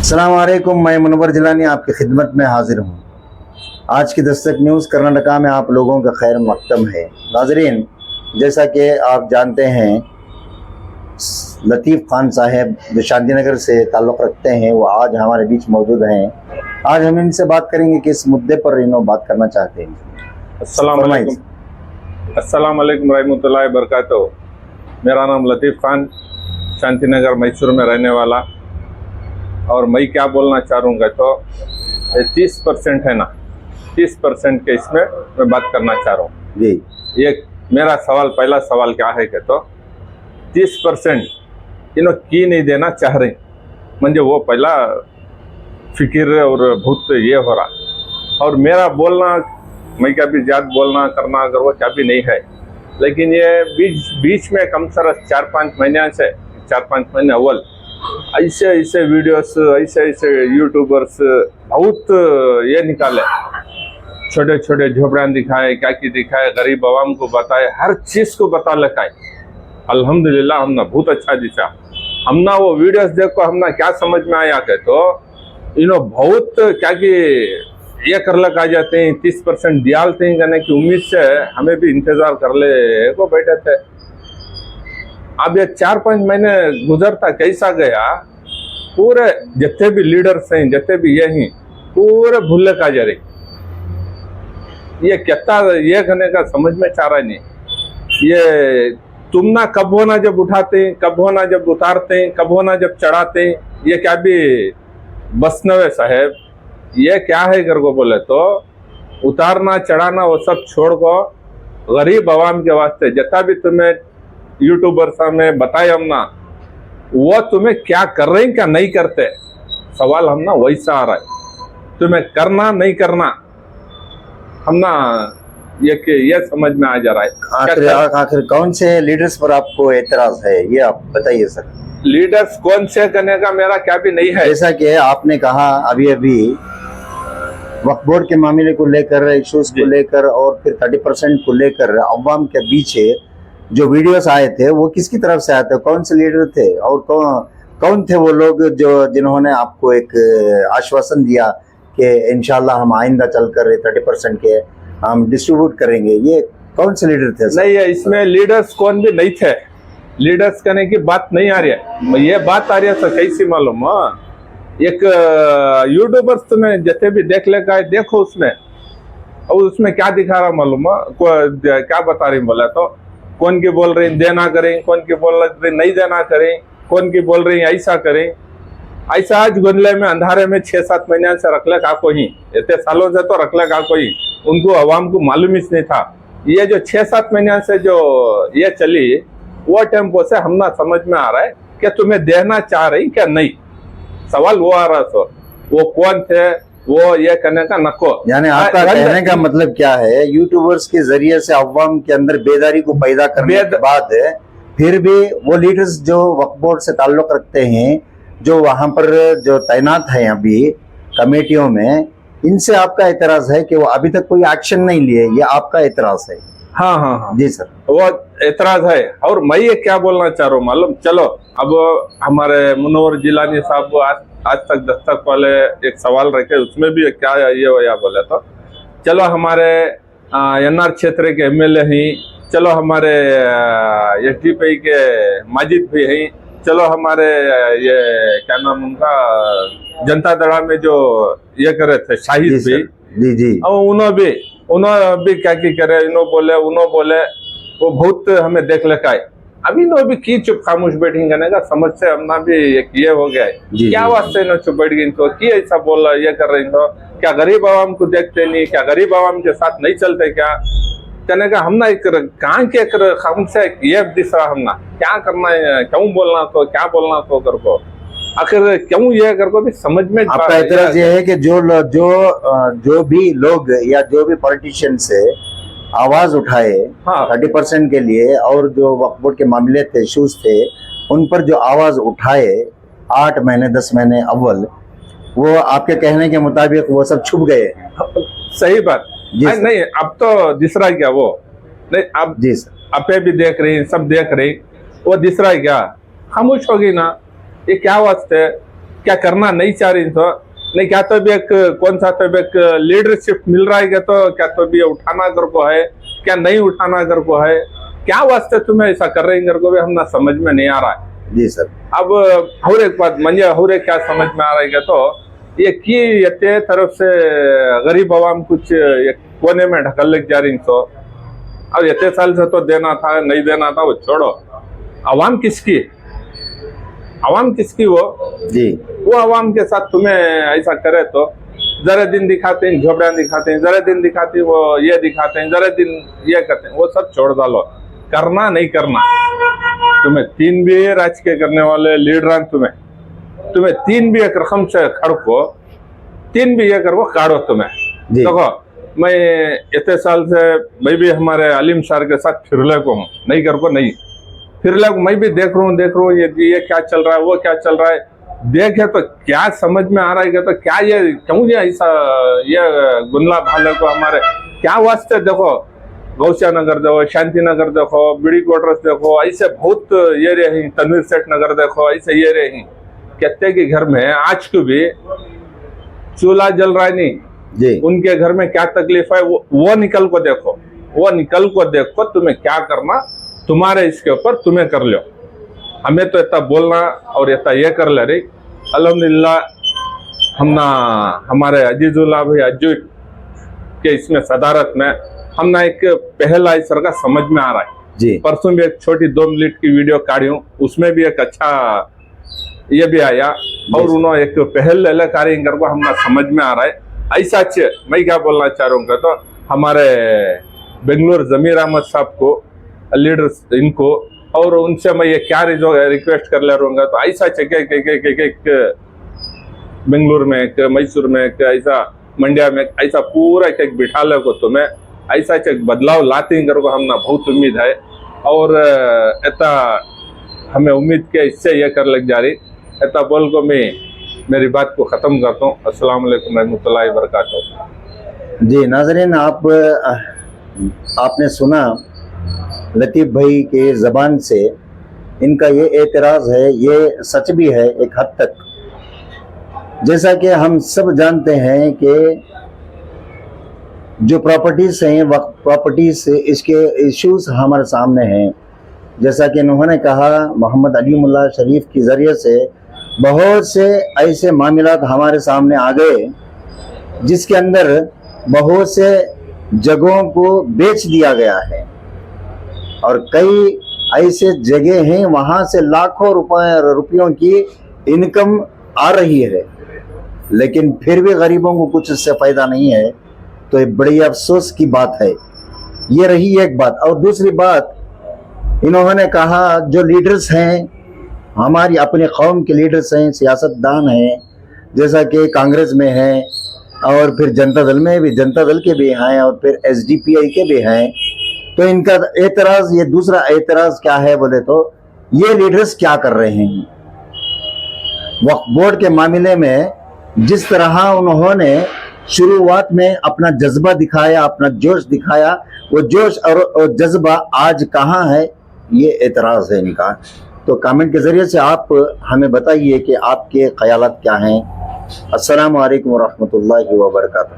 अस्सलाम वालेकुम, मैं मुनव्वर जिलानी आपकी खिदमत में हाजिर हूँ। आज की दस्तक न्यूज़ कर्नाटका में आप लोगों का खैर मकदम है। नाजरीन, जैसा कि आप जानते हैं, लतीफ़ खान साहब जो शांतिनगर से ताल्लुक़ रखते हैं वो आज हमारे बीच मौजूद हैं। आज हम इनसे बात करेंगे कि इस मुद्दे पर इन्हों बात करना चाहते हैं। अस्सलाम वालेकुम रहमतुल्लाहि व बरकातहू। मेरा नाम लतीफ़ खान, शांतिनगर मैसूर में रहने वाला। और मैं क्या बोलना चाहूँगा तो 30% है ना, 30% के इसमें मैं बात करना चाह रहा हूँ जी। ये मेरा सवाल, पहला सवाल क्या है कि तो 30% इन्हों की नहीं देना चाह रहे, म्हणजे वो पहला फिक्र और भूत ये हो रहा। और मेरा बोलना, मैं क्या भी ज़्यादा बोलना करना अगर वो क्या भी नहीं है, लेकिन ये बीच में कम से कम 4-5 महीने से 4-5 महीने अव्वल ऐसे वीडियोस, ऐसे यूट्यूबर्स बहुत ये निकाले, छोटे छोटे झोपड़ियाँ दिखाए, क्या की दिखाए, गरीब आवाम को बताए, हर चीज़ को बता लगाए। अल्हम्दुलिल्लाह हमने बहुत अच्छा दिखा। हमना वो वीडियोस देखो हमना क्या समझ में आया के तो इन्हों बहुत क्या कि ये कर लग आ जाते हैं, 30% डालते हैं करने की उम्मीद से हमें भी इंतजार कर ले को बैठे थे। अब ये 4-5 महीने गुजरता कैसा गया, पूरे जितने भी लीडर्स हैं, जितने भी ये हैं, पूरे भूले का जा रही। ये कहता ये करने का समझ में चाह रहा नहीं। ये तुम ना कब होना जब उठाते हैं, कब होना जब उतारते हैं, कब होना जब चढ़ाते हैं, ये क्या भी बसनवे साहेब, ये क्या है कर को बोले तो उतारना चढ़ाना वो सब छोड़ को गरीब आवाम के वास्ते जितना भी तुम्हें यूट्यूबर में बताए हम ना, वो तुम्हें क्या कर रहे हैं क्या नहीं करते, सवाल हम ना वैसा आ रहा है। तुम्हें करना नहीं करना हम ना ये समझ में आ जा रहा है। आखिर कौन से लीडर्स पर आपको एतराज है, ये आप बताइए सर। लीडर्स कौन से करने का मेरा क्या भी नहीं है। जैसा कि आपने कहा अभी वक्फ बोर्ड के मामले को लेकर, इश्यूज को लेकर और फिर 30% को लेकर अवाम के बीच जो वीडियोस आए थे वो किसकी तरफ से आए थे, कौन से लीडर थे और कौन थे वो लोग जिन्होंने आपको एक आश्वासन दिया कि इंशाल्लाह हम आइंदा चलकर 30% के हम डिस्ट्रीब्यूट करेंगे, ये कौन से लीडर थे? नहीं है, इसमें लीडर्स कौन भी नहीं थे। लीडर्स करने की बात नहीं आ रही है, ये बात आ रही है तो कैसी मालूम। एक यूट्यूबर्स तुम्हें जैसे भी देख ले का देखो उसमें, और उसमें क्या दिखा रहा मालूम, क्या बता रही बोला तो कौन की बोल रही देना करें, कौन की बोल रही नहीं देना करें, कौन की बोल रही ऐसा करें। ऐसा आज गुंडले में अंधारे में 6-7 महीने से रख ले का कोई, इतने सालों से तो रख ले का कोई, उनको अवाम को मालूम ही नहीं था। ये जो 6-7 महीने से जो ये चली वो टेम्पो से हम ना समझ में आ रहा है कि तुम्हें देना चाह रही क्या नहीं, सवाल वो आ रहा। तो वो कौन थे, वो ये करने का नको। यानी आपका कहने का मतलब क्या है, यूट्यूबर्स के जरिए से अवाम के अंदर बेदारी को पैदा करने के बाद फिर भी वो लीडर्स जो वक्फ बोर्ड से ताल्लुक रखते हैं, जो वहां पर जो तैनात है अभी कमेटियों में, इनसे आपका एतराज है कि वो अभी तक कोई एक्शन नहीं लिए, ये आपका एतराज है? हाँ जी सर, वो एतराज है। और मैं ये क्या बोलना चाह रहा हूँ मालूम, चलो अब हमारे मुनव्वर जिलानी साहब आज तक दस्तक वाले एक सवाल रखे, उसमें भी क्या ये या बोले तो चलो हमारे एनआर क्षेत्र के एमएलए हैं, चलो हमारे एसडीपी के माजिद भी हैं, चलो हमारे ये क्या नाम उनका जनता दड़ा में जो ये करे थे शाहिद भी, जी और उन्होंने भी क्या की करे, उन्होंने बोले वो बहुत हमें देख लेका है। अभी नो भी की चुप खामोश बैठेंगे ना का समझ से हमना भी एक ये हो गया है। क्या वास्ते नो चुप बैठ गई तो की ऐसा बोल रहा ये कर रही तो, क्या गरीब आवाम को देखते नहीं, क्या गरीब आवाम के साथ नहीं चलते क्या कहने का हमना एक कहाँ के हमसे ये दिस रहा हमना क्या करना है, क्यों बोलना तो क्या बोलना तो कर को, आखिर क्यों ये कर को भी समझ में। आपका एतराज ये है कि जो भी लोग या जो भी पॉलिटिशियन से आवाज उठाए 30% के लिए, और जो वक्फ बोर्ड के मामले थे, इश्यूज थे, उन पर जो आवाज उठाए 8 महीने 10 महीने अव्वल, वो आपके कहने के मुताबिक वो सब छुप गए। सही बात नहीं, अब तो दिस रहा है क्या वो नहीं, अब जी सर, अपे भी देख रही, सब देख रही, वो दिस रहा है क्या, खामोश होगी ना। ये क्या वास्ते क्या करना नहीं चाह रही तो नहीं, क्या तो भी एक कौन सा तो भी एक लीडरशिप मिल रहा है क्या, तो क्या तो भी उठाना कर को है, क्या नहीं उठाना कर को है, क्या वास्ते तुम्हें ऐसा कर रहे हैं को भी हम ना समझ में नहीं आ रहा है। जी सर। अब और एक बात म्हणजे और एक क्या समझ में आ रहा है क्या, तो ये की यते तरफ से गरीब आवाम कुछ एक कोने में ढकल लग जा रही तो अब इतने साल से तो देना था नहीं देना था वो छोड़ो, आवाम किसकी, आवाम किसकी वो आवाम के साथ तुम्हें ऐसा करे तो जरा दिन दिखाते हैं झोपड़ियां दिखाते हैं, जरा दिन दिखाते हैं वो ये दिखाते हैं, जरा दिन ये करते हैं, वो सब छोड़ डालो, करना नहीं करना। तुम्हें तीन भी राजकीय करने वाले लीडर तुम्हें तीन भी एक रकम से खड़को, तीन भी ये करो काढ़ो तुम्हें। देखो मैं इतने साल से मैं भी हमारे अलीम सर के साथ फिरले को हूँ, नहीं कर को नहीं फिरले को मैं भी देख रहा हूँ ये क्या चल रहा है, वो क्या चल रहा है, देखे तो क्या समझ में आ रहा है तो क्या ये क्यों ये ऐसा ये गुंडला भाले को हमारे क्या वास्ते। देखो गौसिया नगर देखो, शांति नगर देखो, बीड़ी क्वार्टर्स देखो, ऐसे बहुत ये रहे, तनवीर सेठ नगर देखो, ऐसे ये रहे कहते कि घर में आज को भी चूल्हा जल रहा है नहीं जी। उनके घर में क्या तकलीफ है वो निकल को देखो, वो निकल को देखो, तुम्हें क्या करना तुम्हारे इसके ऊपर तुम्हें कर लो। हमें तो इतना बोलना और इतना ये कर ले रही। अल्हम्दुलिल्लाह हमना हमारे अजीजुल्लाह भाई अज्जू के इसमें सदारत में हमना एक पहला इस तरह का समझ में आ रहा है जी। परसों भी एक छोटी 2 मिनट की वीडियो काढ़ी हूँ, उसमें भी एक अच्छा ये भी आया और उन्होंने एक पहल ले कारीगर को हमना समझ में आ रहा है। ऐसा अच्छे मैं क्या बोलना चाह रहा हूँ तो हमारे बेंगलुरु जमीर अहमद साहब को लीडर्स इनको और उनसे मैं ये क्या रिक्वेस्ट कर ले रहूंगा तो ऐसा बेंगलुरु में एक मैसूर में एक ऐसा मंड्या में ऐसा पूरा एक बिठा ले को तुम्हें ऐसा एक बदलाव लाते कर को हमना बहुत उम्मीद है और ऐसा हमें उम्मीद के इससे ये कर लग जा रही ऐसा बोल को मैं मेरी बात को ख़त्म करता हूँ। अस्सलाम वालेकुम रहमतुल्लाहि व बरकातहू। जी नाज़रीन, आपने सुना लतीफ़ भाई के ज़बान से इनका ये एतराज़ है, ये सच भी है एक हद तक। जैसा कि हम सब जानते हैं कि जो प्रॉपर्टीज़ हैं वक्त प्रॉपर्टीज़ से इसके इश्यूज़ हमारे सामने हैं। जैसा कि उन्होंने कहा मोहम्मद अलीमुल्लाह शरीफ के ज़रिए से बहुत से ऐसे मामलात हमारे सामने आ गए जिसके अंदर बहुत से जगहों को बेच दिया गया है और कई ऐसे जगह हैं वहाँ से लाखों रुपयों की इनकम आ रही है, लेकिन फिर भी गरीबों को कुछ इससे फ़ायदा नहीं है। तो ये बड़ी अफसोस की बात है। ये रही एक बात। और दूसरी बात, इन्होंने कहा जो लीडर्स हैं हमारी अपने कौम के लीडर्स हैं, सियासतदान हैं, जैसा कि कांग्रेस में हैं और फिर जनता दल में भी, जनता दल के भी हैं और फिर एसडीपीआई के भी हैं। तो इनका एतराज़, ये दूसरा एतराज़ क्या है बोले तो ये लीडर्स क्या कर रहे हैं वक्फ बोर्ड के मामले में। जिस तरह उन्होंने शुरुआत में अपना जज्बा दिखाया, अपना जोश दिखाया, वो जोश और जज्बा आज कहाँ है, ये एतराज़ है इनका। तो कमेंट के ज़रिए से आप हमें बताइए कि आपके ख्यालात क्या हैं। अस्सलामु अलैकुम व रहमतुल्लाहि व बरकातहू।